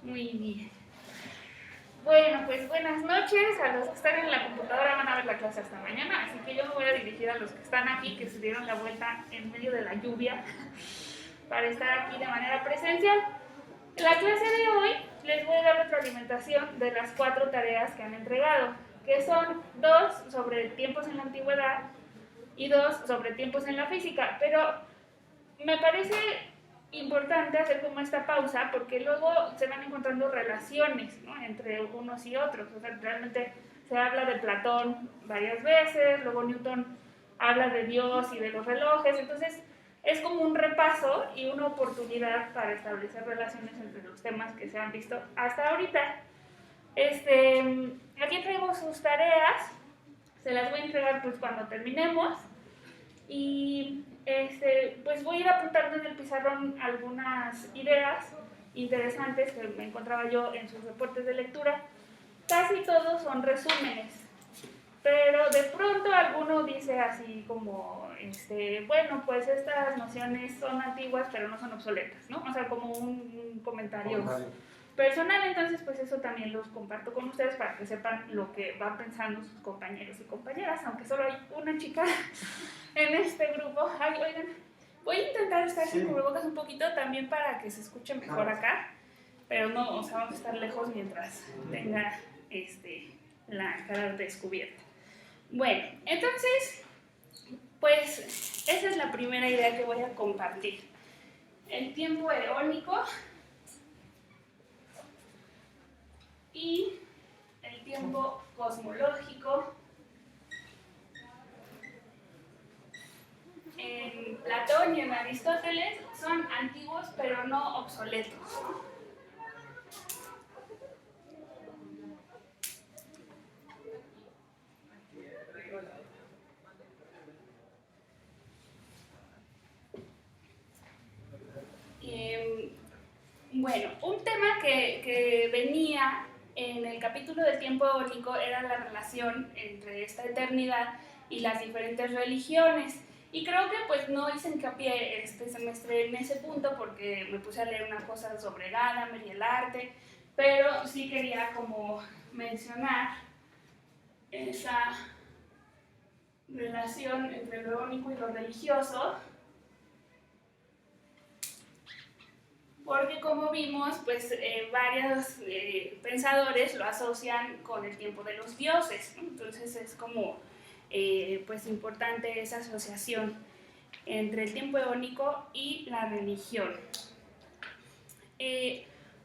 Muy bien. Bueno, pues buenas noches. A los que están en la computadora van a ver la clase hasta mañana, así que yo me voy a dirigir a los que están aquí, que se dieron la vuelta en medio de la lluvia para estar aquí de manera presencial. En la clase de hoy les voy a dar retroalimentación de las 4 tareas que han entregado, que son 2 sobre tiempos en la antigüedad y 2 sobre tiempos en la física, pero me parece importante hacer como esta pausa porque luego se van encontrando relaciones, ¿no?, entre unos y otros. O sea, realmente se habla de Platón varias veces, luego Newton habla de Dios y de los relojes, entonces es como un repaso y una oportunidad para establecer relaciones entre los temas que se han visto hasta ahorita. Aquí traigo sus tareas, se las voy a entregar pues cuando terminemos. Y pues voy a ir apuntando en el pizarrón algunas ideas interesantes que me encontraba yo en sus reportes de lectura. Casi todos son resúmenes, pero de pronto alguno dice así como, bueno, pues estas nociones son antiguas pero no son obsoletas, ¿no? O sea, como un comentario personal. Entonces pues eso también los comparto con ustedes para que sepan lo que van pensando sus compañeros y compañeras, aunque solo hay una chica en este grupo. Ay, oigan, voy a intentar estar sin cubrebocas un poquito también para que se escuche mejor acá, pero no, o sea, vamos a estar lejos mientras tenga la cara descubierta. Bueno, entonces, pues esa es la primera idea que voy a compartir. El tiempo eónico y el tiempo cosmológico. En Platón y en Aristóteles son antiguos pero no obsoletos. Bueno, un tema que venía en el capítulo del tiempo eónico era la relación entre esta eternidad y las diferentes religiones. Y creo que pues no hice hincapié este semestre en ese punto porque me puse a leer una cosa sobre Gadamer y el arte, pero sí quería como mencionar esa relación entre lo eónico y lo religioso, porque como vimos, pues varios pensadores lo asocian con el tiempo de los dioses, ¿no? Entonces es como pues importante esa asociación entre el tiempo eónico y la religión.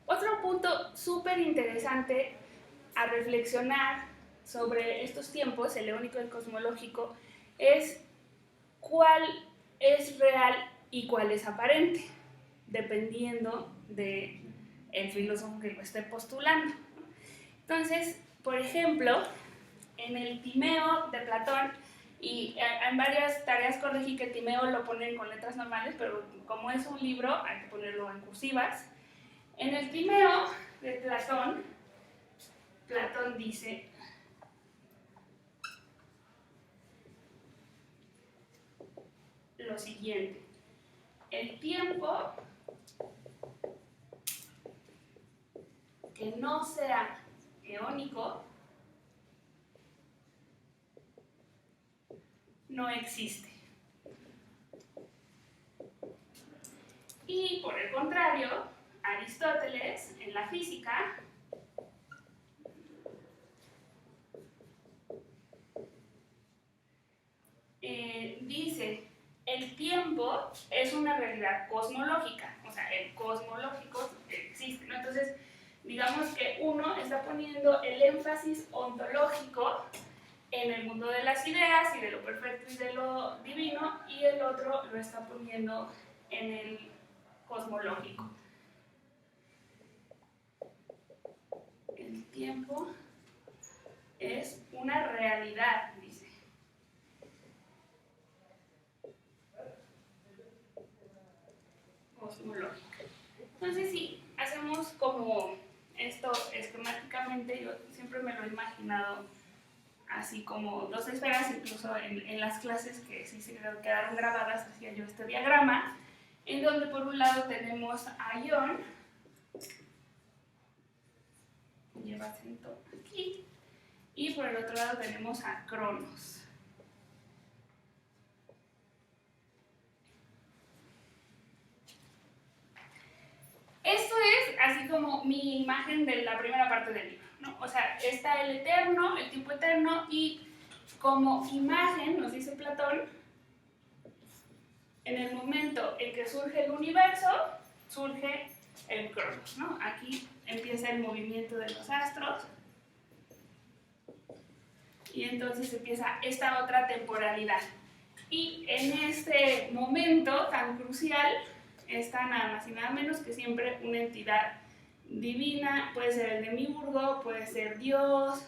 Otro punto súper interesante a reflexionar sobre estos tiempos, el eónico y el cosmológico, es cuál es real y cuál es aparente, dependiendo del filósofo que lo esté postulando. Entonces, por ejemplo, en el Timeo de Platón, y en varias tareas corregí que Timeo lo ponen con letras normales, pero como es un libro hay que ponerlo en cursivas. En el Timeo de Platón, Platón dice lo siguiente: el tiempo que no sea eónico no existe. Y por el contrario, Aristóteles, en la física, dice: el tiempo es una realidad cosmológica, o sea, el cosmológico existe, ¿no? Entonces, digamos que uno está poniendo el énfasis ontológico en el mundo de las ideas y de lo perfecto y de lo divino, y el otro lo está poniendo en el cosmológico. El tiempo es una realidad, dice. Cosmológica. Entonces, sí, hacemos como esto esquemáticamente, yo siempre me lo he imaginado así como dos esferas, incluso en las clases que sí se quedaron grabadas, hacía yo este diagrama, en donde por un lado tenemos a Ión lleva acento aquí. Y por el otro lado tenemos a Cronos. Esto es así como mi imagen de la primera parte del libro, ¿no? O sea, está el eterno, el tiempo eterno, y como imagen, nos dice Platón, en el momento en que surge el universo, surge el Cronos, ¿no? Aquí empieza el movimiento de los astros, y entonces empieza esta otra temporalidad. Y en este momento tan crucial está nada más y nada menos que siempre una entidad divina, puede ser el demiurgo, puede ser Dios,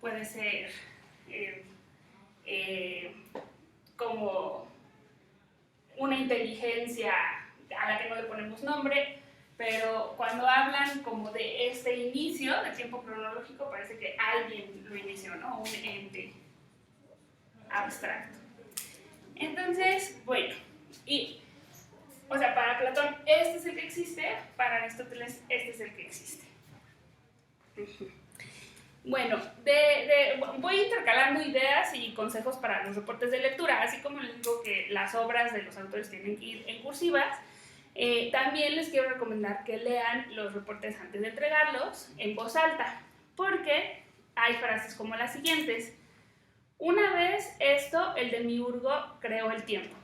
puede ser como una inteligencia a la que no le ponemos nombre, pero cuando hablan como de este inicio del tiempo cronológico parece que alguien lo inició, ¿no? Un ente abstracto. Entonces, bueno, o sea, para Platón este es el que existe, para Aristóteles este es el que existe. Bueno, voy intercalando ideas y consejos para los reportes de lectura, así como les digo que las obras de los autores tienen que ir en cursivas. También les quiero recomendar que lean los reportes antes de entregarlos en voz alta, porque hay frases como las siguientes. Una vez esto, el demiurgo creó el tiempo.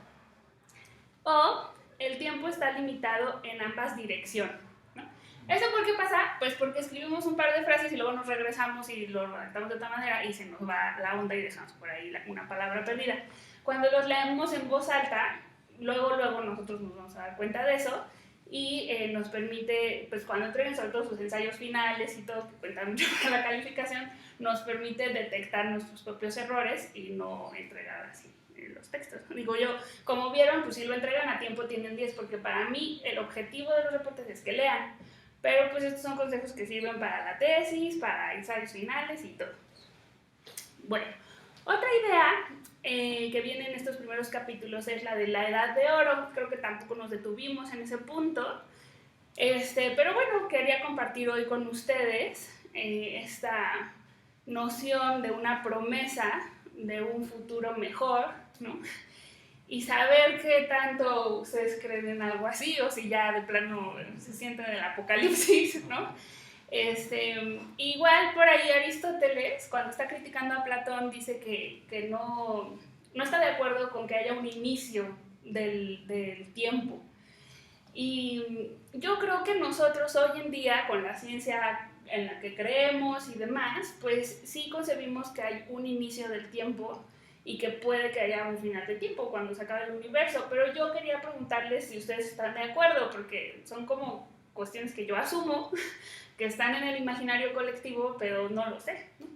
O el tiempo está limitado en ambas direcciones, ¿no? ¿Eso por qué pasa? Pues porque escribimos un par de frases y luego nos regresamos y lo redactamos de otra manera y se nos va la onda y dejamos por ahí una palabra perdida. Cuando los leemos en voz alta, luego nosotros nos vamos a dar cuenta de eso y nos permite, pues cuando entreguen sobre todo sus ensayos finales y todo, que cuentan mucho para la calificación, nos permite detectar nuestros propios errores y no entregar así los textos. Digo yo, como vieron, pues si lo entregan a tiempo tienen 10, porque para mí el objetivo de los reportes es que lean, pero pues estos son consejos que sirven para la tesis, para ensayos finales y todo. Bueno, otra idea que viene en estos primeros capítulos es la de la Edad de Oro. Creo que tampoco nos detuvimos en ese punto, pero bueno, quería compartir hoy con ustedes esta noción de una promesa de un futuro mejor, ¿no? Y saber qué tanto ustedes creen en algo así, o si ya de plano se sienten en el apocalipsis, ¿no? Igual por ahí Aristóteles, cuando está criticando a Platón, dice que no está de acuerdo con que haya un inicio del tiempo. Y yo creo que nosotros hoy en día, con la ciencia en la que creemos y demás, pues sí concebimos que hay un inicio del tiempo y que puede que haya un final de tiempo cuando se acabe el universo, pero yo quería preguntarles si ustedes están de acuerdo, porque son como cuestiones que yo asumo que están en el imaginario colectivo, pero no lo sé, ¿no?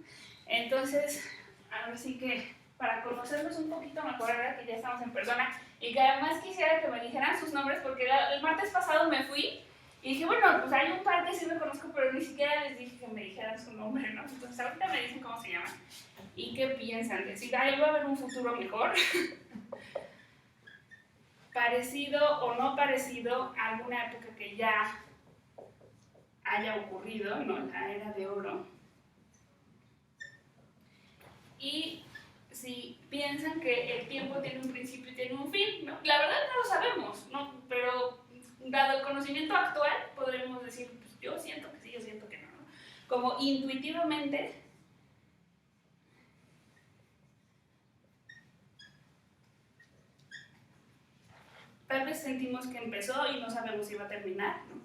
Entonces, ahora sí que para conocerlos un poquito mejor, ahora que ya estamos en persona, y que además quisiera que me dijeran sus nombres, porque el martes pasado me fui y dije, bueno, pues hay un par que sí me conozco, pero ni siquiera les dije que me dijeran su nombre, ¿no? Entonces ahorita me dicen cómo se llaman y qué piensan, decir, ahí va a haber un futuro mejor, parecido o no parecido a alguna época que ya haya ocurrido, ¿no? La Era de Oro. Y si piensan que el tiempo tiene un principio y tiene un fin, ¿no? La verdad no lo sabemos, ¿no? Pero dado el conocimiento actual, podremos decir, pues yo siento que sí, yo siento que no, ¿no? Como intuitivamente, tal vez sentimos que empezó y no sabemos si va a terminar, ¿no?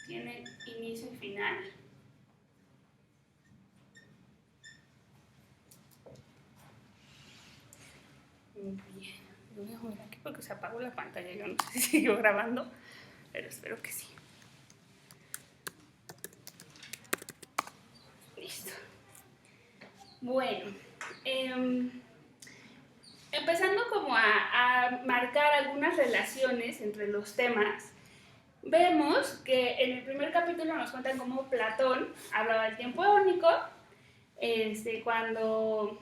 Tiene inicio y final. Bien, lo voy a poner aquí porque se apagó la pantalla. Yo no sé si siguió grabando, pero espero que sí. Listo. Bueno, empezando como a marcar algunas relaciones entre los temas, vemos que en el primer capítulo nos cuentan cómo Platón hablaba del tiempo único, cuando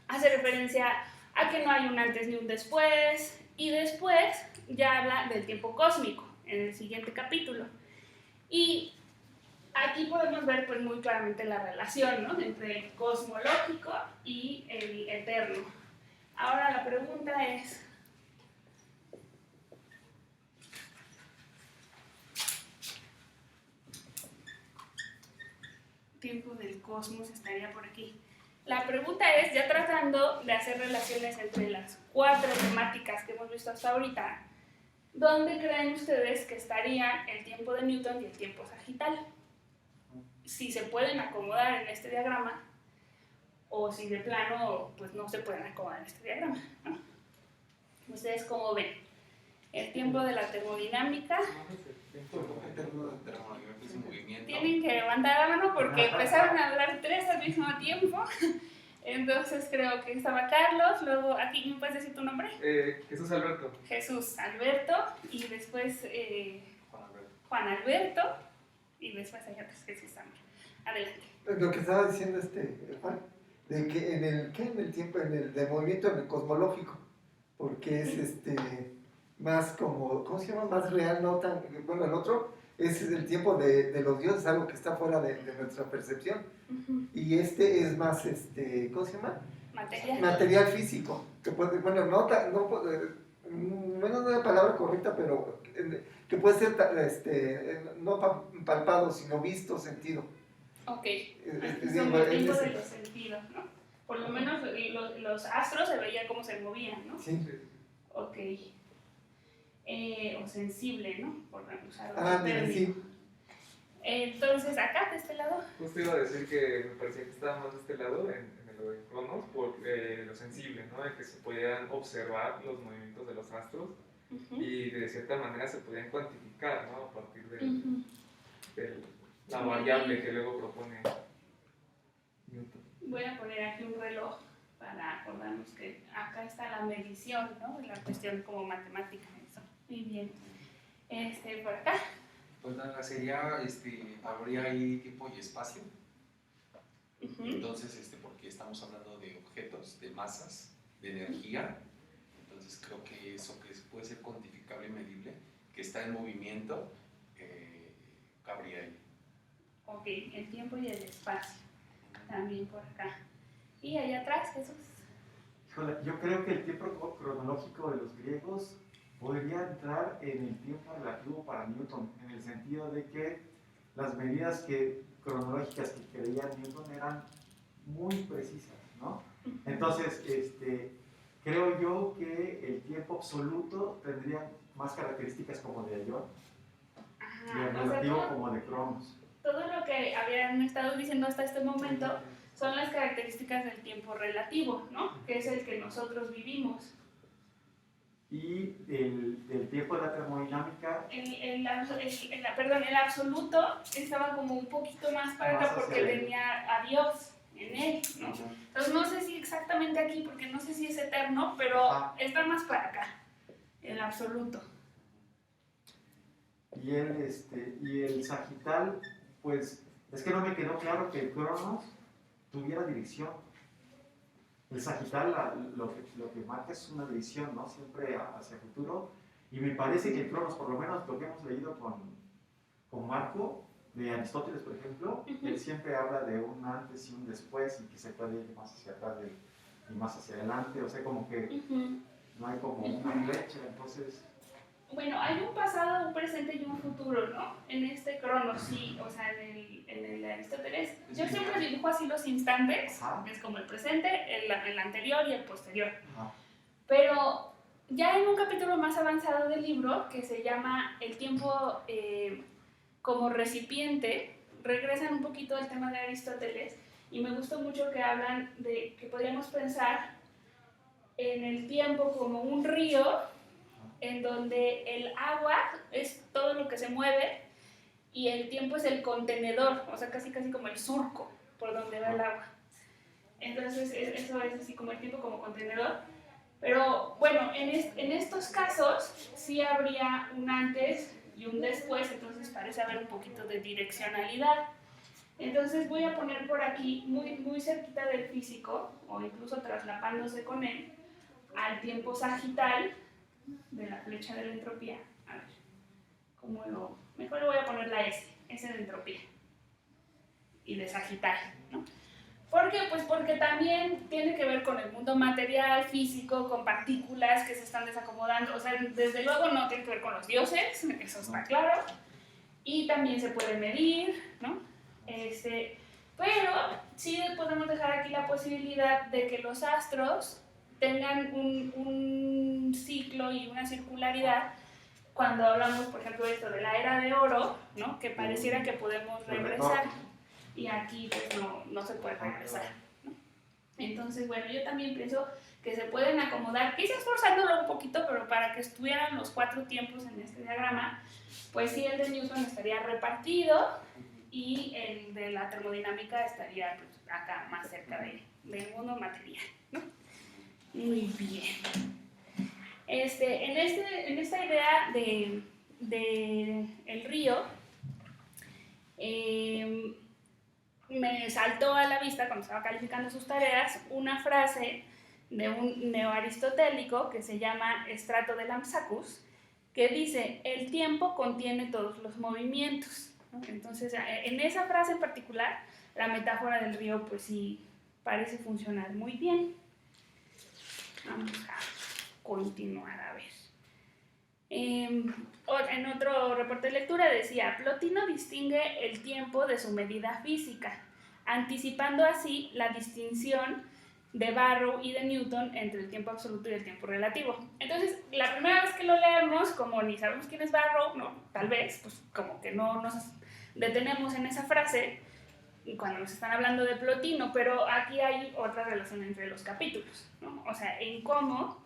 hace referencia a que no hay un antes ni un después, y después ya habla del tiempo cósmico en el siguiente capítulo. Y aquí podemos ver pues muy claramente la relación, ¿no?, entre el cosmológico y el eterno. Ahora la pregunta es, tiempo del cosmos estaría por aquí. La pregunta es, ya tratando de hacer relaciones entre las 4 temáticas que hemos visto hasta ahorita, ¿dónde creen ustedes que estaría el tiempo de Newton y el tiempo sagital? Si se pueden acomodar en este diagrama, o si de plano pues no se pueden acomodar en este diagrama, ¿no? ¿Ustedes cómo ven? El tiempo de la termodinámica. Tienen que levantar la mano porque empezaron a hablar 3 al mismo tiempo. Entonces creo que estaba Carlos, luego aquí, ¿me puedes decir tu nombre? Jesús Alberto. Jesús Alberto, y después Juan Alberto, y después hay otros Jesús también. Adelante. Lo que estaba diciendo Juan, de que en el tiempo, de movimiento en el cosmológico, porque es más como, ¿cómo se llama? Más real, no tan, bueno, el otro es el tiempo de los dioses, algo que está fuera de nuestra percepción, y es más, ¿cómo se llama? Material físico, que puede, bueno, no es la palabra correcta, pero que puede ser no palpado, sino visto, sentido. Ok, como el tiempo de los sentidos, ¿no? Por lo menos los astros se veía cómo se movían, ¿no? Sí. Ok. O sensible, ¿no? Por usar otro término. Sí. Entonces, acá, de este lado. Justo iba a decir que me parecía que estaba más de este lado, en lo de Cronos, por lo sensible, ¿no? De que se podían observar los movimientos de los astros y de cierta manera se podían cuantificar, ¿no? A partir de la variable que luego propone Newton. Voy a poner aquí un reloj para acordarnos que acá está la medición, ¿no? La cuestión como matemática, eso. Muy bien. Por acá. Pues nada, sería, habría ahí tiempo y espacio. Entonces, porque estamos hablando de objetos, de masas, de energía. Entonces creo que eso que puede ser cuantificable y medible, que está en movimiento, cabría ahí. Ok, el tiempo y el espacio. También por acá. Y allá atrás, Jesús. Híjole, yo creo que el tiempo cronológico de los griegos podría entrar en el tiempo relativo para Newton, en el sentido de que las medidas cronológicas que creía Newton eran muy precisas, ¿no? Entonces, creo yo que el tiempo absoluto tendría más características como de Ion y el relativo como de Cronos. Todo lo que habían estado diciendo hasta este momento son las características del tiempo relativo, ¿no? Que es el que nosotros vivimos. Y el tiempo de la termodinámica. El absoluto estaba como un poquito más para acá porque tenía a Dios en él, ¿no? Entonces no sé si exactamente aquí, porque no sé si es eterno, pero está más para acá, el absoluto. Y el sagital, pues, es que no me quedó claro que el Cronos tuviera dirección. El sagital lo que marca es una dirección, ¿no? Siempre hacia el futuro. Y me parece que el Cronos, por lo menos lo que hemos leído con Marco, de Aristóteles, por ejemplo, él siempre habla de un antes y un después y que se puede ir más hacia atrás y más hacia adelante. O sea, como que no hay como una flecha, entonces... Bueno, hay un pasado, un presente y un futuro, ¿no? En este Cronos, sí, o sea, en el de Aristóteles. Yo siempre dibujo así los instantes, es como el presente, el anterior y el posterior. Pero ya en un capítulo más avanzado del libro, que se llama El tiempo como recipiente, regresan un poquito al tema de Aristóteles y me gustó mucho que hablan de que podríamos pensar en el tiempo como un río en donde el agua es todo lo que se mueve y el tiempo es el contenedor, o sea, casi como el surco por donde va el agua. Entonces, eso es así como el tiempo como contenedor. Pero bueno, en estos casos sí habría un antes y un después, entonces parece haber un poquito de direccionalidad. Entonces voy a poner por aquí, muy cerquita del físico, o incluso traslapándose con él, al tiempo sagital de la flecha de la entropía. A ver, mejor le voy a poner la S de entropía. de Sagitario, ¿no? ¿Por qué? Pues porque también tiene que ver con el mundo material, físico, con partículas que se están desacomodando. O sea, desde luego no tiene que ver con los dioses, eso está claro. Y también se puede medir, ¿no? Pero sí podemos dejar aquí la posibilidad de que los astros tengan un ciclo y una circularidad. Cuando hablamos, por ejemplo, de esto de la era de oro, ¿no? Que pareciera que podemos regresar. Y aquí pues no se puede regresar, ¿no? Entonces, bueno, yo también pienso que se pueden acomodar, quizás forzándolo un poquito, pero para que estuvieran los 4 tiempos en este diagrama, pues sí, el de Newton estaría repartido y el de la termodinámica estaría pues, acá más cerca del mundo material, ¿no? Muy bien. En esta idea de el río, me saltó a la vista cuando estaba calificando sus tareas una frase de un neoaristotélico que se llama Estrato de Lampsacus, que dice: el tiempo contiene todos los movimientos, ¿no? Entonces, en esa frase en particular, la metáfora del río pues sí parece funcionar muy bien. Vamos a continuar a ver. En otro reporte de lectura decía: Plotino distingue el tiempo de su medida física, anticipando así la distinción de Barrow y de Newton entre el tiempo absoluto y el tiempo relativo. Entonces, la primera vez que lo leemos, como ni sabemos quién es Barrow, no, tal vez, pues como que no nos detenemos en esa frase cuando nos están hablando de Plotino, pero aquí hay otra relación entre los capítulos, ¿no? O sea, en cómo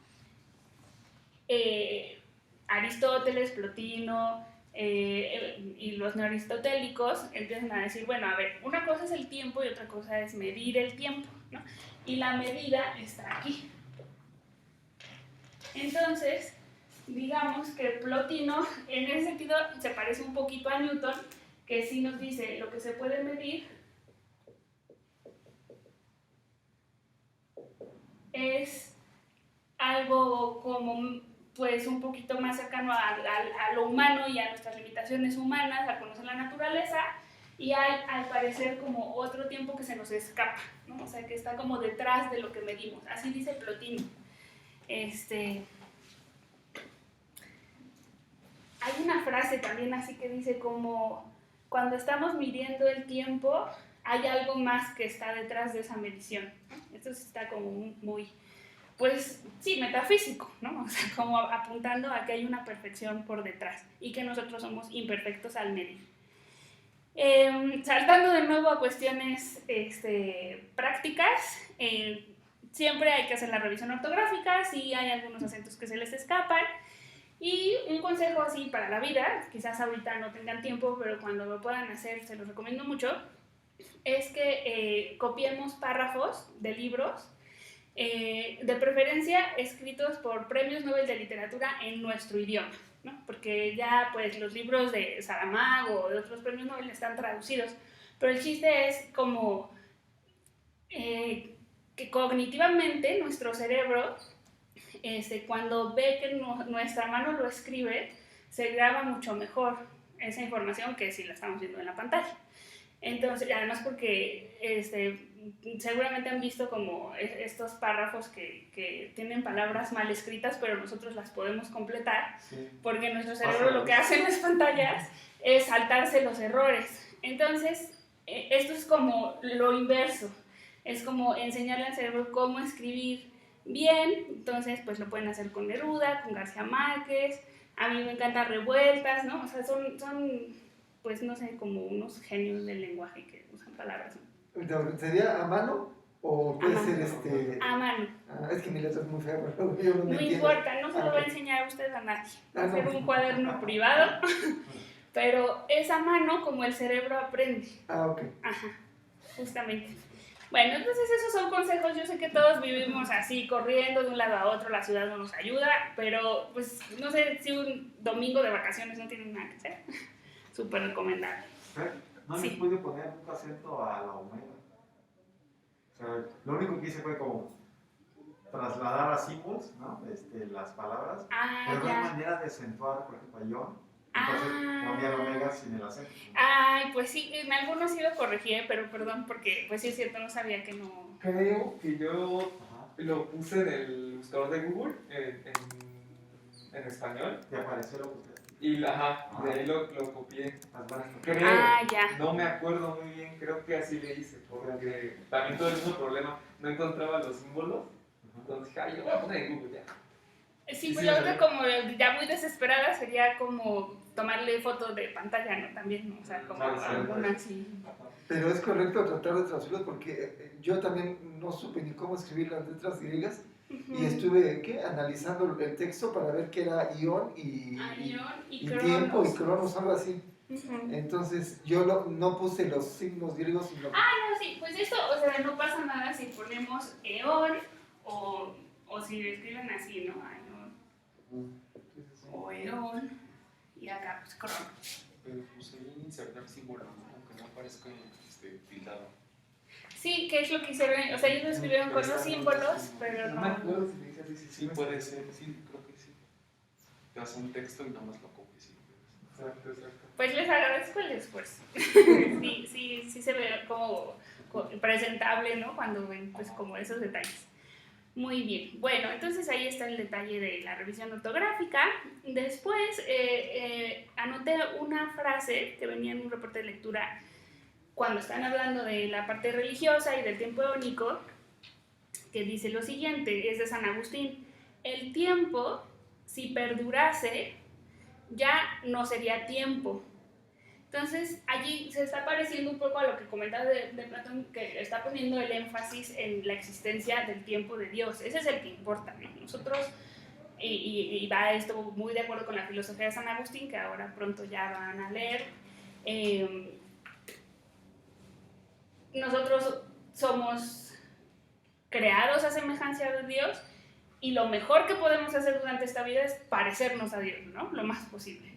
Aristóteles, Plotino y los neoaristotélicos empiezan a decir, bueno, a ver, una cosa es el tiempo y otra cosa es medir el tiempo, ¿no? Y la medida está aquí. Entonces, digamos que Plotino, en ese sentido, se parece un poquito a Newton, que sí nos dice lo que se puede medir es algo como pues un poquito más cercano a lo humano y a nuestras limitaciones humanas, a conocer la naturaleza, y hay al parecer como otro tiempo que se nos escapa, ¿no? O sea, que está como detrás de lo que medimos. Así dice Plotino. Hay una frase también así que dice como: cuando estamos midiendo el tiempo, hay algo más que está detrás de esa medición, ¿no? Esto está como muy, pues sí, metafísico, ¿no? O sea, como apuntando a que hay una perfección por detrás y que nosotros somos imperfectos al medir. Saltando de nuevo a cuestiones prácticas, siempre hay que hacer la revisión ortográfica si hay algunos acentos que se les escapan. Y un consejo así para la vida, quizás ahorita no tengan tiempo, pero cuando lo puedan hacer se los recomiendo mucho, es que copiemos párrafos de libros, de preferencia escritos por premios Nobel de Literatura en nuestro idioma, ¿no? Porque ya pues los libros de Saramago o de otros premios Nobel están traducidos, pero el chiste es como que cognitivamente nuestro cerebro, cuando ve que nuestra mano lo escribe, se graba mucho mejor esa información que si la estamos viendo en la pantalla. Entonces, además porque seguramente han visto como estos párrafos que tienen palabras mal escritas, pero nosotros las podemos completar, sí, porque nuestro cerebro lo que hace en las pantallas es saltarse los errores. Entonces, esto es como lo inverso, es como enseñarle al cerebro cómo escribir bien. Entonces, pues lo pueden hacer con Neruda, con García Márquez, a mí me encantan Revueltas, ¿no? O sea, son pues no sé, como unos genios del lenguaje que usan palabras, ¿no? ¿Sería a mano o puede ser a mano? Es que mi letra es muy fea, pero yo no importa, no se lo va a enseñar a usted a nadie. Va a ser un cuaderno privado, pero es a mano como el cerebro aprende. Ok. Ajá, justamente. Bueno, entonces esos son consejos. Yo sé que todos vivimos así, corriendo de un lado a otro, la ciudad no nos ayuda, pero pues no sé si un domingo de vacaciones no tienen nada que hacer. Súper recomendable. No les pude poner un acento a la omega. O sea, lo único que hice fue como trasladar a símbolos, ¿no? Las palabras. Pero no hay manera de acentuar, por ejemplo, a John. Entonces ponía la omega sin el acento. Ay, pues sí, en algunos sí lo corregí, pero perdón, porque pues sí es cierto, no sabía que no... Creo que yo Ajá. lo puse en el buscador de Google en español. Te apareció lo que usted. Y de ahí lo copié. Las buenas Creo, Ah, ya. no me acuerdo muy bien, creo que así le hice, porque también tuve el mismo problema, no encontraba los símbolos, entonces dije, ay, yo voy a poner en Google ya. Sí, Sí, pues sí, la me otra salió. como ya muy desesperada sería como tomarle foto de pantalla, ¿no? También, ¿no? O sea, como Ah, sí, alguna así. Pero es correcto tratar de traducirlos porque yo también no supe ni cómo escribir las letras griegas y estuve analizando el texto para ver qué era ión y tiempo y cronos, algo así. Entonces yo no puse los signos griegos, sino No, sí, pues esto, o sea, no pasa nada si ponemos eón o si lo escriben así, ¿no? Aion o eón y acá pues cronos. Pero pues ahí insertar símbolo, ¿no? Aunque no aparezca tildado. Sí, que es lo que hicieron, o sea, ellos lo escribieron con los símbolos, pero No me acuerdo si le dije así, Sí, puede ser, sí, creo que sí. Te das un texto y nada más lo copias y lo pegas. Exacto, exacto. Pues les agradezco el esfuerzo. Sí se ve como presentable, ¿no? Cuando ven pues como esos detalles. Muy bien. Bueno, entonces ahí está el detalle de la revisión ortográfica. Después anoté una frase que venía en un reporte de lectura cuando están hablando de la parte religiosa y del tiempo eónico, que dice lo siguiente, es de San Agustín: el tiempo, si perdurase, ya no sería tiempo. Entonces, allí se está pareciendo un poco a lo que comentaba de Platón, que está poniendo el énfasis en la existencia del tiempo de Dios. Ese es el que importa, ¿no? Nosotros, y va esto muy de acuerdo con la filosofía de San Agustín, que ahora pronto ya van a leer, nosotros somos creados a semejanza de Dios y lo mejor que podemos hacer durante esta vida es parecernos a Dios, ¿no? Lo más posible.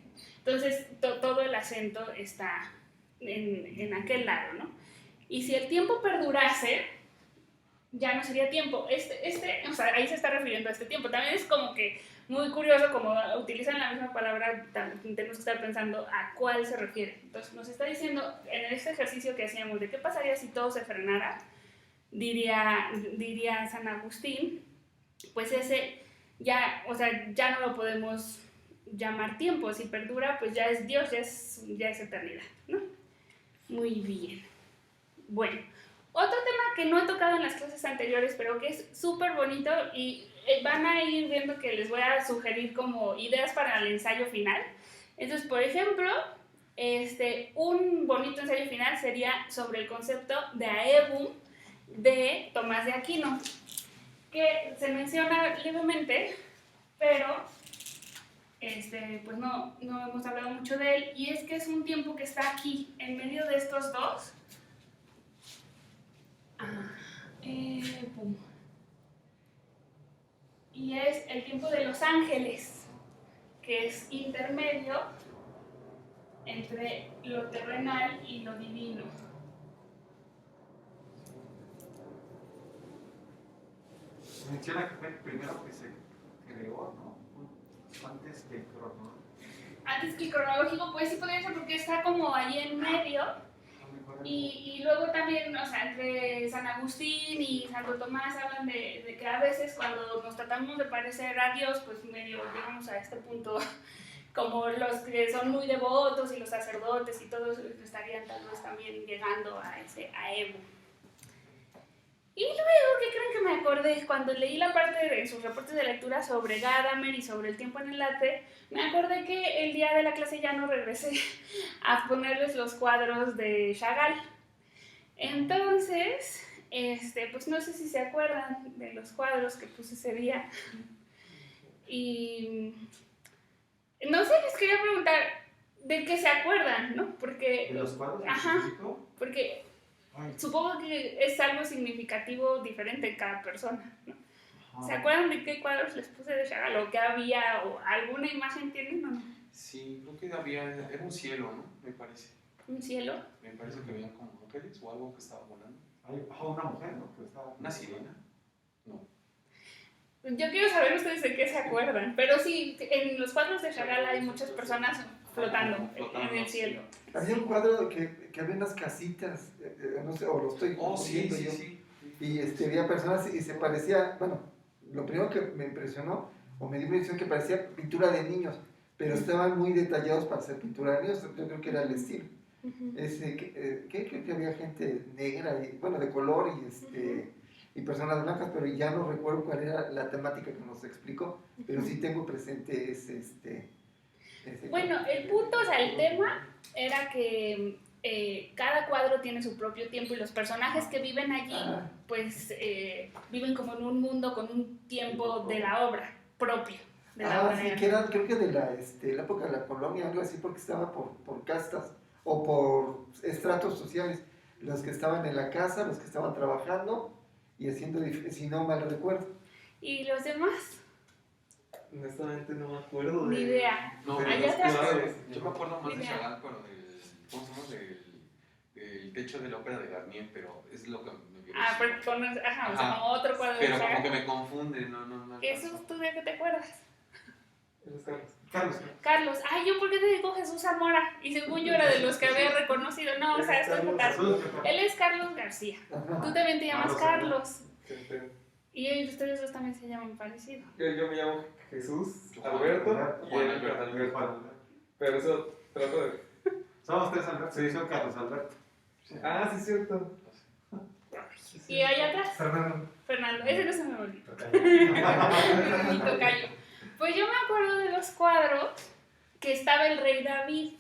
Entonces, todo el acento está en aquel lado, ¿no? Y si el tiempo perdurase, ya no sería tiempo. O sea, ahí se está refiriendo a este tiempo. También es como que muy curioso, como utilizan la misma palabra, tenemos que estar pensando a cuál se refiere. Entonces, nos está diciendo, en este ejercicio que hacíamos, de qué pasaría si todo se frenara, diría San Agustín, pues ese ya, o sea, ya no lo podemos llamar tiempo. Si perdura, pues ya es Dios, ya es eternidad, ¿no? Muy bien. Bueno, otro tema que no he tocado en las clases anteriores, pero que es súper bonito y van a ir viendo que les voy a sugerir como ideas para el ensayo final. Entonces, por ejemplo, un bonito ensayo final sería sobre el concepto de aebum de Tomás de Aquino, que se menciona levemente, pero pues no hemos hablado mucho de él, y es que es un tiempo que está aquí, en medio de estos dos. Y es el tiempo de los ángeles, que es intermedio entre lo terrenal y lo divino. Menciona que fue el primero que se creó, ¿no? Antes que el cronológico. Antes que el cronológico, pues sí podría ser porque está como ahí en medio. Y luego también, o sea, entre San Agustín y Santo Tomás hablan de que a veces cuando nos tratamos de parecer a Dios, pues medio llegamos a este punto, como los que son muy devotos y los sacerdotes y todos estarían tal vez también llegando a ese aevo. Y luego, ¿qué creen que me acordé? Cuando leí la parte de sus reportes de lectura sobre Gadamer y sobre el tiempo en el arte, me acordé que el día de la clase ya no regresé a ponerles los cuadros de Chagall. Entonces, pues no sé si se acuerdan de los cuadros que puse ese día. Y no sé, les quería preguntar de qué se acuerdan, ¿no? Porque... ¿De los cuadros? Ajá, porque... supongo que es algo significativo diferente en cada persona, ¿no? Ajá. ¿Se acuerdan de qué cuadros les puse de Chagall o qué había o alguna imagen tienen o no? Sí, creo que era un cielo, ¿no? Me parece. ¿Un cielo? Me parece que habían como ángeles o algo que estaba volando. Hay una mujer, ¿no? Que estaba... ¿Una sirena? No. Yo quiero saber ustedes de qué se acuerdan, pero sí, en los cuadros de Chagall hay muchas personas flotando Flotando, en el cielo. Había un cuadro que había unas casitas, no sé, o lo estoy Oh, sí, viendo sí, yo. sí. Y había personas y se parecía, bueno, lo primero que me impresionó, o me dio la impresión que parecía pintura de niños, pero estaban muy detallados para ser pintura de niños, yo creo que era el estilo. Creo que había gente negra, y, bueno, de color y personas blancas, pero ya no recuerdo cuál era la temática que nos explicó, pero sí tengo presente ese Bueno, el punto, o sea, el tema era que cada cuadro tiene su propio tiempo y los personajes que viven allí, pues viven como en un mundo con un tiempo de la obra propio. De la obra sí, que eran, creo que de la época de la colonia, algo así, porque estaba por castas o por estratos sociales, los que estaban en la casa, los que estaban trabajando y haciendo, si no mal recuerdo. ¿Y los demás? Honestamente no me acuerdo Ni idea. No, de Allá los atrás. cuadros. yo me acuerdo más de Mira. Chagall, pero ¿cómo se llama? Del techo de la ópera de Garnier, pero es lo que me viene. Pero o sea, como otro cuadro de Pero como Chagall. que me confunde, no. Jesús, ¿tú de qué te acuerdas? Esos Carlos. Carlos, Carlos, yo por qué te digo Jesús Zamora, y según yo era de los que había reconocido, no, o sea, esto es Carlos. Él es Carlos García, tú también te llamas Carlos, y ustedes dos también se llaman parecido. Yo me llamo Jesús Juan Alberto Alberto, y Juan él Alberto. Juan Alberto. Pero eso trato de... Somos tres Alberto, Sí. soy Carlos Alberto. Sí, es cierto. Y allá atrás, Fernando. Fernando, ese no se me olvidó. Mi tocayo. Pues yo me acuerdo de los cuadros que estaba el rey David.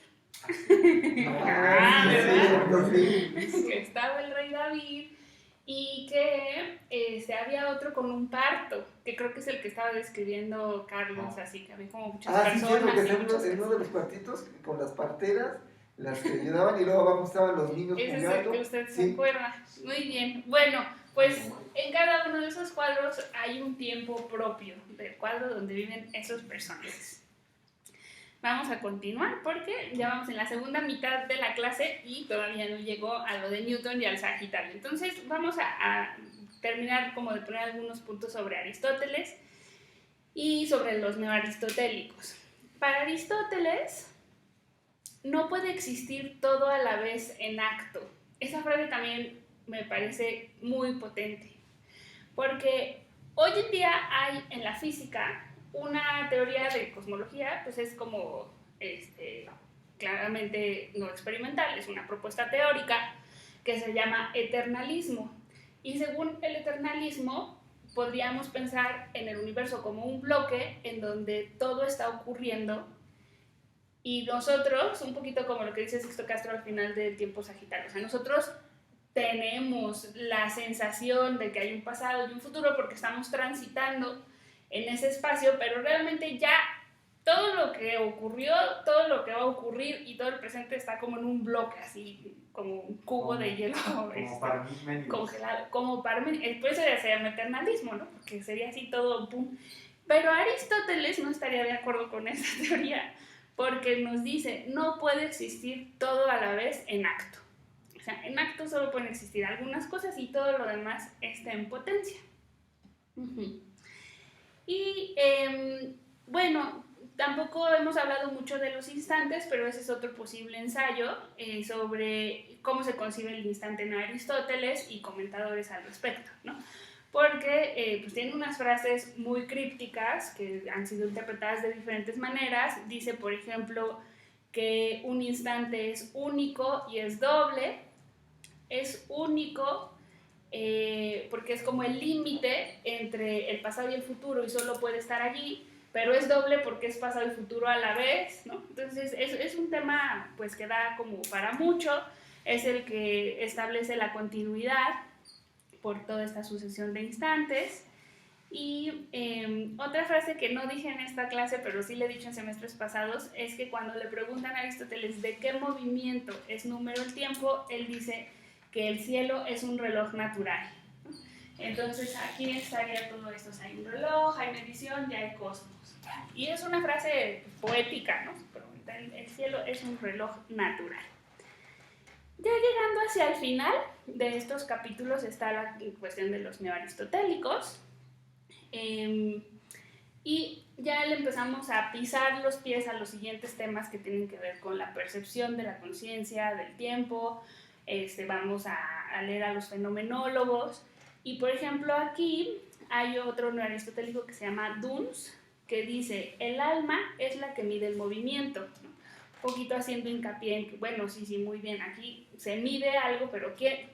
¿Verdad? Sí. Que estaba el rey David y que había otro con un parto, que creo que es el que estaba describiendo Carlos, así que había como muchas Sí, cierto, personas. que y están muchas en uno de los cuartitos con las parteras, las que ayudaban y luego abajo estaban los niños Ese es el jugando. que usted se Sí. acuerda. Muy bien. Bueno, pues en cada uno de esos cuadros hay un tiempo propio del cuadro donde viven esos personajes. Vamos a continuar porque ya vamos en la segunda mitad de la clase y todavía no llegó a lo de Newton y al Sagitario. Entonces vamos a terminar como de poner algunos puntos sobre Aristóteles y sobre los neoaristotélicos. Para Aristóteles no puede existir todo a la vez en acto. Esa frase también me parece muy potente, porque hoy en día hay en la física una teoría de cosmología, pues es como claramente no experimental, es una propuesta teórica que se llama eternalismo. Y según el eternalismo, podríamos pensar en el universo como un bloque en donde todo está ocurriendo y nosotros, un poquito como lo que dice Sixto Castro al final del tiempo sagitario, o sea, nosotros tenemos la sensación de que hay un pasado y un futuro porque estamos transitando en ese espacio, pero realmente ya todo lo que ocurrió, todo lo que va a ocurrir y todo el presente está como en un bloque, así como un cubo de hielo Como Parménides. congelado, como Parménides. Por eso ya se llama eternalismo, ¿no? Porque sería así todo pum. Pero Aristóteles no estaría de acuerdo con esa teoría, porque nos dice, no puede existir todo a la vez en acto. O sea, en acto solo pueden existir algunas cosas y todo lo demás está en potencia. Y bueno, tampoco hemos hablado mucho de los instantes, pero ese es otro posible ensayo sobre cómo se concibe el instante en Aristóteles y comentadores al respecto, ¿no? Porque pues tiene unas frases muy crípticas que han sido interpretadas de diferentes maneras. Dice, por ejemplo, que un instante es único y es doble. Es único porque es como el límite entre el pasado y el futuro y solo puede estar allí, pero es doble porque es pasado y futuro a la vez, ¿no? Entonces es un tema pues que da como para mucho, es el que establece la continuidad por toda esta sucesión de instantes. Y otra frase que no dije en esta clase, pero sí le he dicho en semestres pasados, es que cuando le preguntan a Aristóteles de qué movimiento es número el tiempo, él dice que el cielo es un reloj natural. Entonces aquí estaría todo esto, o sea, hay un reloj, hay medición y hay cosmos. Y es una frase poética, ¿no? Pero el cielo es un reloj natural. Ya llegando hacia el final de estos capítulos está la cuestión de los neoaristotélicos. Y ya le empezamos a pisar los pies a los siguientes temas que tienen que ver con la percepción de la conciencia, del tiempo. Vamos a leer a los fenomenólogos. Y por ejemplo aquí hay otro neoaristotélico que se llama Duns, que dice, el alma es la que mide el movimiento, ¿no? Un poquito haciendo hincapié en que, bueno, sí, muy bien, aquí se mide algo, pero ¿quién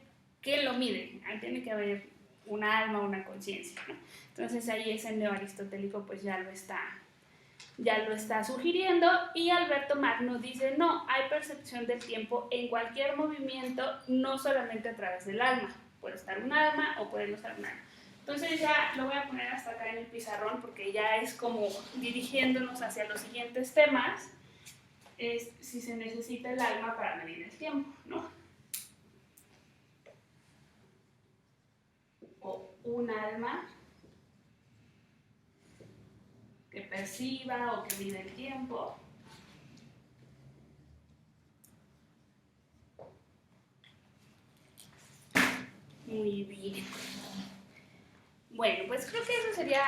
lo mide? Ahí tiene que haber una alma, una conciencia, ¿no? Entonces ahí ese neoaristotélico pues ya lo está sugiriendo, y Alberto Magno dice, no, hay percepción del tiempo en cualquier movimiento, no solamente a través del alma. Puede estar un alma o puede no estar un alma. Entonces ya lo voy a poner hasta acá en el pizarrón porque ya es como dirigiéndonos hacia los siguientes temas, es si se necesita el alma para medir el tiempo, ¿no? O un alma que perciba o que mide el tiempo. Muy bien. Bueno, pues creo que eso sería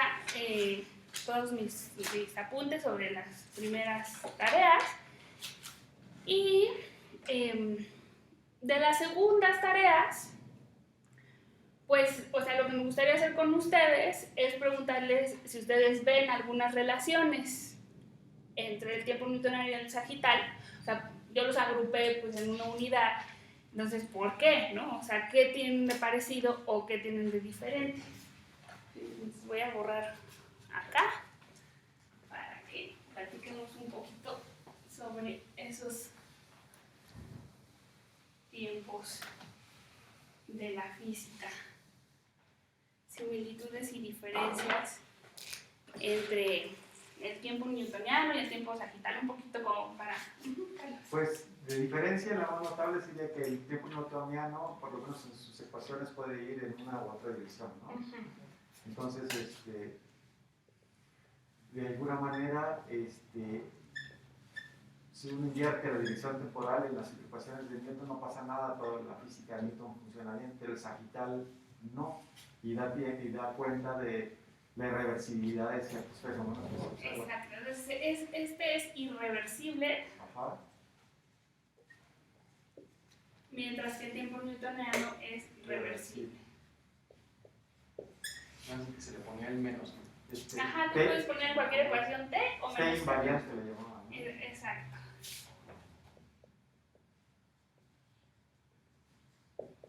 todos mis apuntes sobre las primeras tareas. Y de las segundas tareas, pues, o sea, lo que me gustaría hacer con ustedes es preguntarles si ustedes ven algunas relaciones entre el tiempo newtoniano y el sagital. O sea, yo los agrupé pues en una unidad. Entonces, ¿por qué? ¿No? O sea, ¿qué tienen de parecido o qué tienen de diferente? Entonces, voy a borrar acá para que platiquemos un poquito sobre esos tiempos de la física. Similitudes y diferencias entre el tiempo newtoniano y el tiempo sagital, un poquito como para... Pues de diferencia, la más notable sería que el tiempo newtoniano, por lo menos en sus ecuaciones, puede ir en una u otra dirección, ¿no? Entonces, de alguna manera, si uno invierte la dirección temporal en las ecuaciones de Newton, no pasa nada, toda la física de Newton funciona bien, pero el sagital no, y da cuenta de la irreversibilidad de ciertos fenómenos. Exacto, entonces este es irreversible. Ajá. Mientras que el tiempo newtoniano es reversible. Así que se le ponía el menos, ¿no? Ajá, tú puedes poner cualquier ecuación T o T menos. invariante le llamaban, ¿no? Exacto.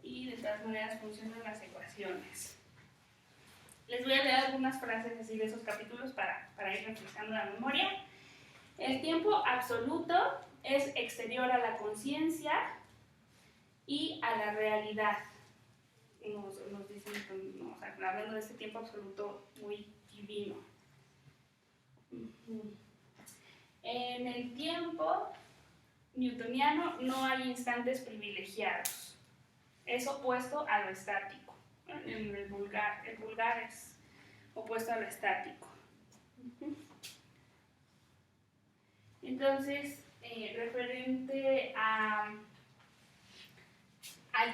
Y de todas maneras funcionan las ecuaciones. Les voy a leer algunas frases así de esos capítulos para ir refrescando la memoria. El tiempo absoluto es exterior a la conciencia y a la realidad. Nos dicen, o sea, hablando de este tiempo absoluto muy divino. En el tiempo newtoniano no hay instantes privilegiados. Es opuesto a lo estático. En el vulgar es opuesto a lo estático. Entonces, referente al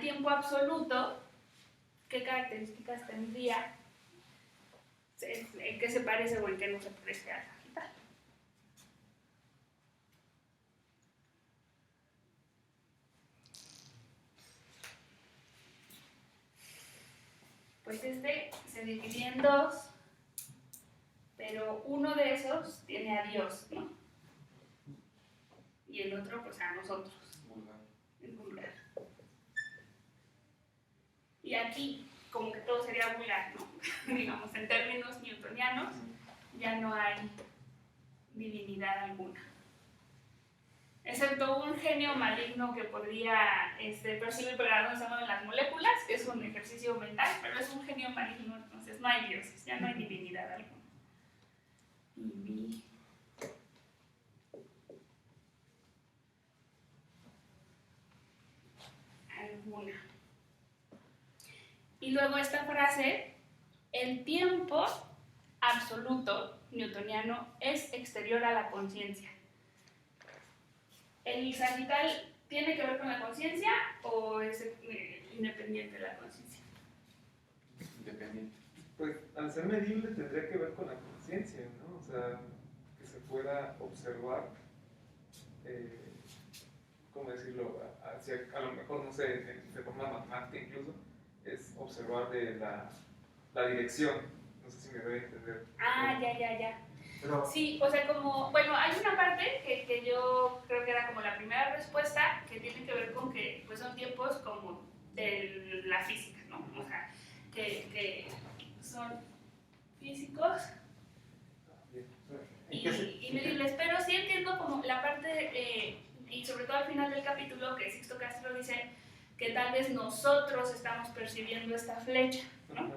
tiempo absoluto, ¿qué características tendría? ¿En qué se parece o en qué no se parece al sagital? Pues se divide en dos, pero uno de esos tiene a Dios, ¿no? Y el otro, pues a nosotros. Es vulgar. Y aquí, como que todo sería vulgar, ¿no? Digamos, en términos newtonianos, ya no hay divinidad alguna. Excepto un genio maligno que podría percibir por donde se mueven las moléculas, que es un ejercicio mental, pero es un genio maligno, entonces no hay dioses, ya no hay divinidad alguna. Alguna. Y luego esta frase, el tiempo absoluto newtoniano es exterior a la conciencia. ¿El sagital tiene que ver con la conciencia o es independiente de la conciencia? Independiente. Pues al ser medible tendría que ver con la conciencia, ¿no? O sea, que se pueda observar, ¿cómo decirlo? A lo mejor, no sé, de forma matemática incluso, es observar de la dirección. No sé si me doy a entender. Ah, ya. Pero, Sí, o sea, como, bueno, hay una parte que yo creo que era como la primera respuesta, que tiene que ver con que pues son tiempos como de la física, ¿no? O sea, que son físicos ¿en qué se- y medibles, pero sí entiendo como la parte, y sobre todo al final del capítulo, que Sixto Castro dice que tal vez nosotros estamos percibiendo esta flecha, ¿no? Ajá.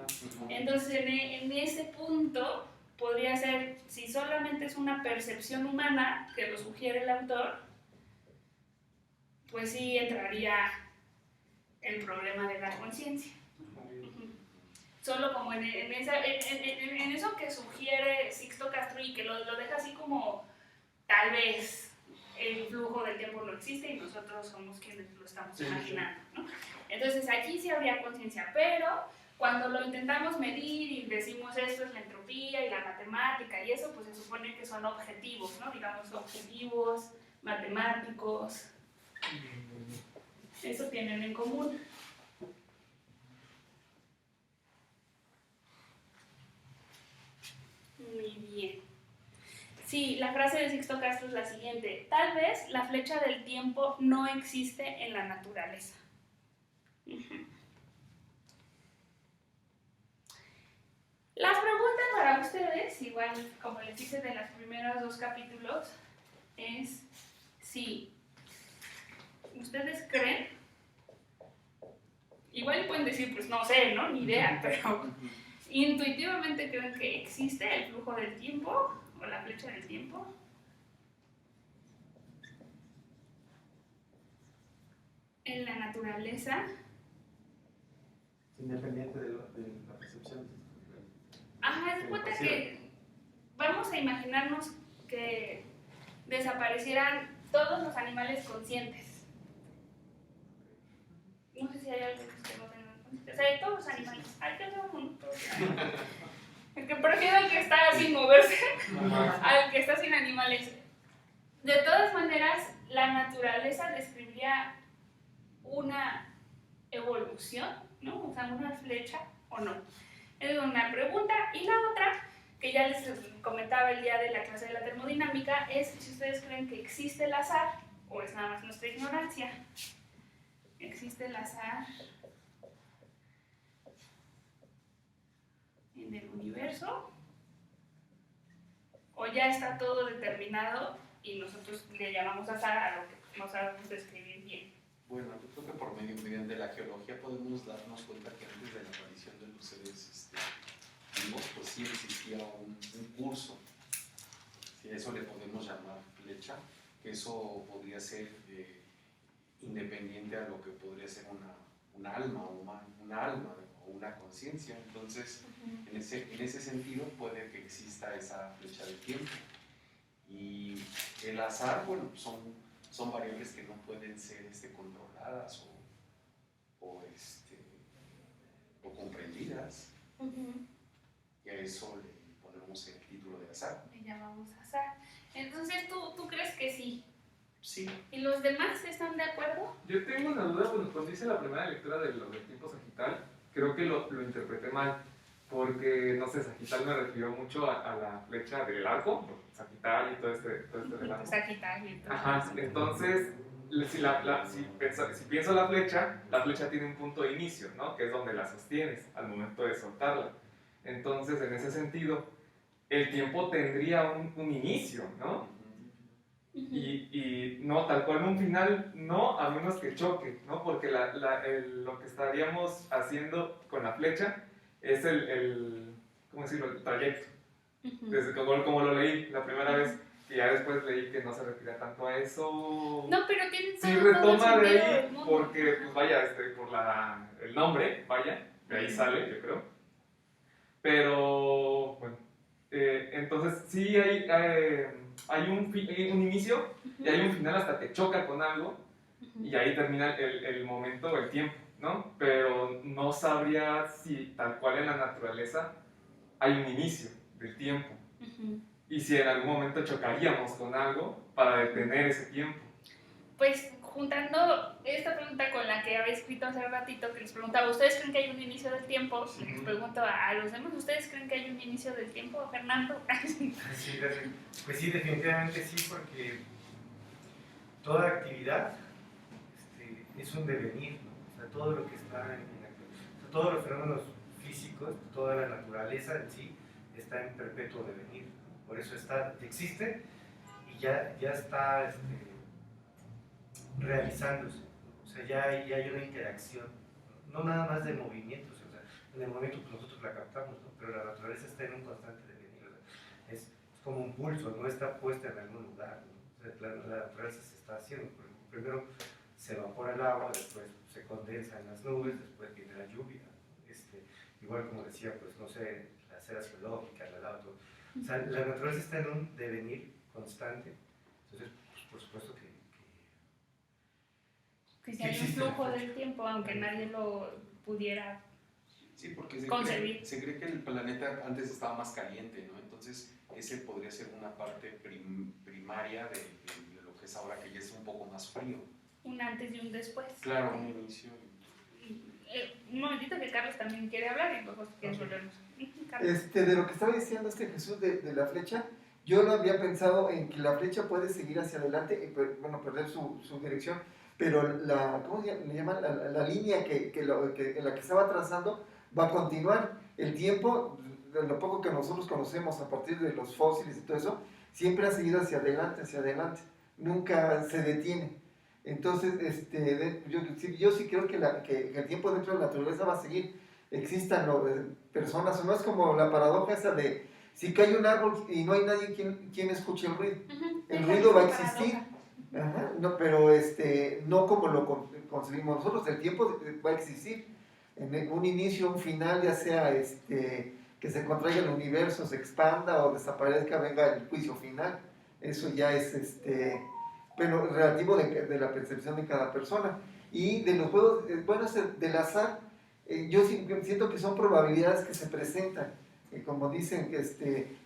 Entonces, en ese punto, podría ser, si solamente es una percepción humana que lo sugiere el autor, pues sí entraría el problema de la conciencia. Solo como en eso que sugiere Sixto Castro y que lo deja así como tal vez el flujo del tiempo no existe y nosotros somos quienes lo estamos imaginando, ¿no? Entonces aquí sí habría conciencia, pero cuando lo intentamos medir y decimos esto es la entropía y la matemática y eso, pues se supone que son objetivos, ¿no? Digamos objetivos, matemáticos, eso tienen en común. Muy bien. Sí, la frase de Sixto Castro es la siguiente: tal vez la flecha del tiempo no existe en la naturaleza. Las preguntas para ustedes, igual como les hice de los primeros 2 capítulos, es si ustedes creen, igual pueden decir, pues no sé, ¿no? Ni idea, pero intuitivamente creen que existe el flujo del tiempo o la flecha del tiempo. En la naturaleza. Independiente de la percepción. Ajá, es cuenta que vamos a imaginarnos que desaparecieran todos los animales conscientes. No sé si hay algo que no tengan conciencia. O sea, de todos los animales. Ay, qué raro, todos los animales. El que prefiero al que está sin moverse al que está sin animales. De todas maneras, la naturaleza describiría una evolución, ¿no? O sea, una flecha o no. Es una pregunta. Y la otra, que ya les comentaba el día de la clase de la termodinámica, es si ustedes creen que existe el azar o es nada más nuestra ignorancia. ¿Existe el azar en el universo? ¿O ya está todo determinado y nosotros le llamamos azar a lo que no sabemos describir bien? Bueno, yo creo que por mediante la geología podemos darnos cuenta que antes de la aparición de los seres vivos, pues sí existía un curso. Si a eso le podemos llamar flecha, que eso podría ser independiente a lo que podría ser una alma humana, una alma o una conciencia. Entonces, en ese sentido puede que exista esa flecha de tiempo. Y el azar, bueno, son variables que no pueden ser controladas o comprendidas. Y a eso le ponemos el título de azar. Le llamamos azar. Entonces, ¿tú crees que sí? Sí. ¿Y los demás están de acuerdo? Yo tengo una duda, bueno, cuando hice la primera lectura de lo del tiempo sagital, creo que lo interpreté mal, porque, no sé, sagital me refirió mucho a la flecha del arco, sagital y todo este relajo. Sagitario y todo. Ajá, entonces, si pienso la flecha tiene un punto de inicio, ¿no? Que es donde la sostienes al momento de soltarla. Entonces, en ese sentido, el tiempo tendría un inicio, ¿no? Y no, tal cual un final, no, a menos que choque, ¿no? Porque lo que estaríamos haciendo con la flecha es ¿cómo decirlo? El trayecto. Desde como lo leí la primera vez, que ya después leí que no se refería tanto a eso. No, pero tienen Sí, todo retoma el de sentido ahí, del mundo. porque, pues vaya, por el nombre, vaya, de ahí sale, yo creo. Pero, bueno, entonces sí hay un inicio y hay un final hasta que choca con algo y ahí termina el momento, el tiempo, ¿no? Pero no sabría si tal cual en la naturaleza hay un inicio del tiempo. Ujú. Y si en algún momento chocaríamos con algo para detener ese tiempo. Pues juntando esta pregunta con la que había escrito hace ratito, que les preguntaba, ¿ustedes creen que hay un inicio del tiempo? Sí. Les pregunto a los demás, ¿ustedes creen que hay un inicio del tiempo, Fernando? Sí, pues sí, definitivamente sí, porque toda actividad es un devenir, ¿no? O sea, todo lo que está todos los fenómenos físicos, toda la naturaleza en sí está en perpetuo devenir, ¿no? Por eso existe y ya está realizándose, ¿no? O sea, ya hay una interacción, no nada más de movimientos, o sea, en el movimiento pues, nosotros la captamos, ¿no? Pero la naturaleza está en un constante devenir, o sea, es como un pulso, no está puesta en algún lugar, ¿no? O sea, la naturaleza se está haciendo, primero se evapora el agua, después se condensa en las nubes, después viene la lluvia, ¿no? Igual como decía, pues no sé, las eras geológicas, el auto, o sea, la naturaleza está en un devenir constante, entonces pues, por supuesto que Que si hay un flujo del tiempo, aunque nadie lo pudiera. Sí, porque Concebir. se cree que el planeta antes estaba más caliente, ¿no? Entonces, ese podría ser una parte primaria de lo que es ahora, que ya es un poco más frío. Un antes y un después. Claro, un inicio. Un momentito que Carlos también quiere hablar y luego que volvemos. Carlos. De lo que estaba diciendo Jesús de la flecha, yo no había pensado en que la flecha puede seguir hacia adelante y perder su dirección, pero ¿cómo le llaman? La línea en la que estaba trazando va a continuar. El tiempo, de lo poco que nosotros conocemos a partir de los fósiles y todo eso, siempre ha seguido hacia adelante, nunca se detiene. Entonces, yo sí creo que el tiempo dentro de la naturaleza va a seguir. Existan personas, o no es como la paradoja esa de si cae un árbol y no hay nadie quien escuche el ruido. El ruido va a existir. Ajá, no, pero no como lo concebimos nosotros, el tiempo va a existir. En un inicio, un final, ya sea que se contraiga el universo, se expanda o desaparezca, venga el juicio final. Eso ya es pero relativo de la percepción de cada persona. Y de los juegos, bueno, del azar, yo siento que son probabilidades que se presentan. Como dicen,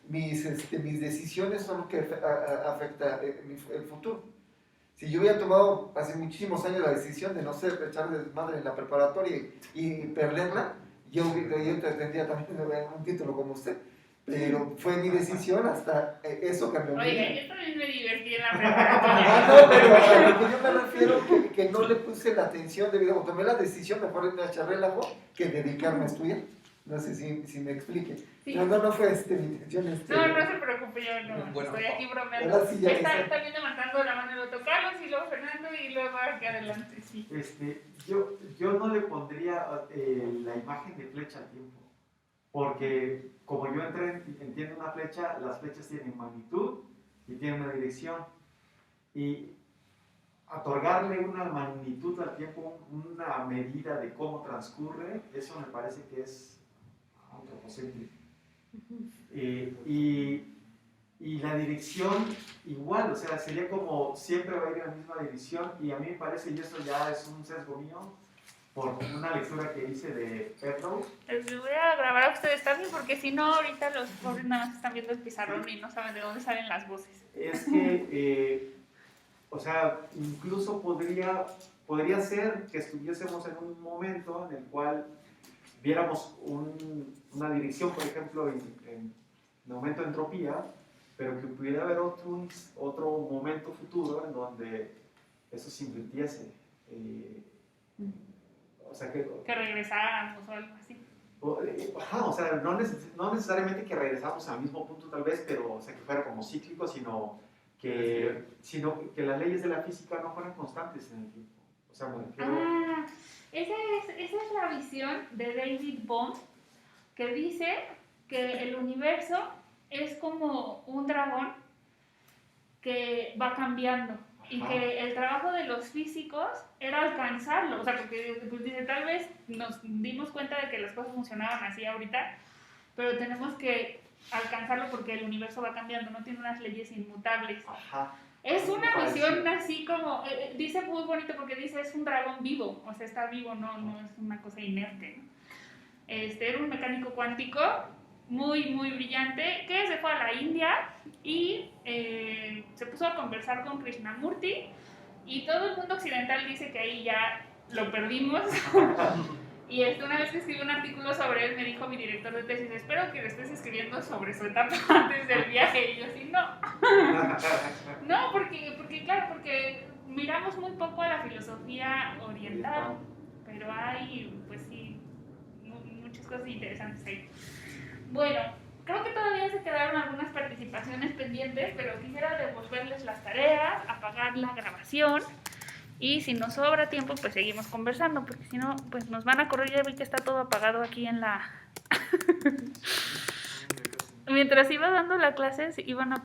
mis decisiones son lo que afecta el futuro. Si yo hubiera tomado hace muchísimos años la decisión de no ser echar desmadre en la preparatoria y perderla, yo tendría también un título como usted. Pero fue mi decisión, hasta eso cambió mi vida. Oiga, yo también me divertí en la preparatoria. No, pero a lo que yo me refiero que no le puse la atención debido, tomé la decisión mejor de echar relajo que dedicarme a estudiar. No sé si me explique. Sí. No fue mi intención. No se preocupe, yo no, Bueno, estoy aquí bromeando. ahora sí ya Está bien levantando la mano el otro Carlos y luego Fernando y luego aquí adelante, sí. Yo no le pondría la imagen de flecha al tiempo, porque como yo entiendo una flecha, las flechas tienen magnitud y tienen una dirección, y otorgarle una magnitud al tiempo, una medida de cómo transcurre, eso me parece que es antropocéntrico. Y la dirección igual, o sea, sería como siempre va a ir en la misma dirección, y a mí me parece, y esto ya es un sesgo mío, por una lectura que hice de Petrov. Les voy a grabar a ustedes también porque si no ahorita los pobres nada más están viendo el pizarrón y no saben de dónde salen las voces. Es que, o sea, incluso podría ser que estuviésemos en un momento en el cual viéramos una dirección, por ejemplo, en aumento de entropía, pero que pudiera haber otro momento futuro en donde eso se invirtiese. O sea que regresáramos o algo así. O sea, no necesariamente que regresamos al mismo punto tal vez, pero o sea, que fuera como cíclico, sino que las leyes de la física no fueran constantes en el tiempo. O sea, me refiero... Esa es la visión de David Bohm, que dice que el universo es como un dragón que va cambiando. Y que el trabajo de los físicos era alcanzarlo, o sea, porque pues, dice, tal vez nos dimos cuenta de que las cosas funcionaban así ahorita, pero tenemos que alcanzarlo porque el universo va cambiando, no tiene unas leyes inmutables. Ajá. Es una visión así como, dice muy bonito porque dice, es un dragón vivo, o sea, está vivo, no es una cosa inerte, ¿no? Era un mecánico cuántico muy, muy brillante, que se fue a la India y se puso a conversar con Krishnamurti, y todo el mundo occidental dice que ahí ya lo perdimos. Y una vez que escribí un artículo sobre él, me dijo mi director de tesis, espero que lo estés escribiendo sobre su etapa antes del viaje. Y yo así, no. No, porque miramos muy poco a la filosofía oriental, pero hay, pues sí, muchas cosas interesantes ahí. Bueno, creo que todavía se quedaron algunas participaciones pendientes, pero quisiera devolverles las tareas, apagar la grabación. Y si nos sobra tiempo, pues seguimos conversando, porque si no, pues nos van a correr. Ya vi que está todo apagado aquí en la... Mientras iba dando la clase, iban a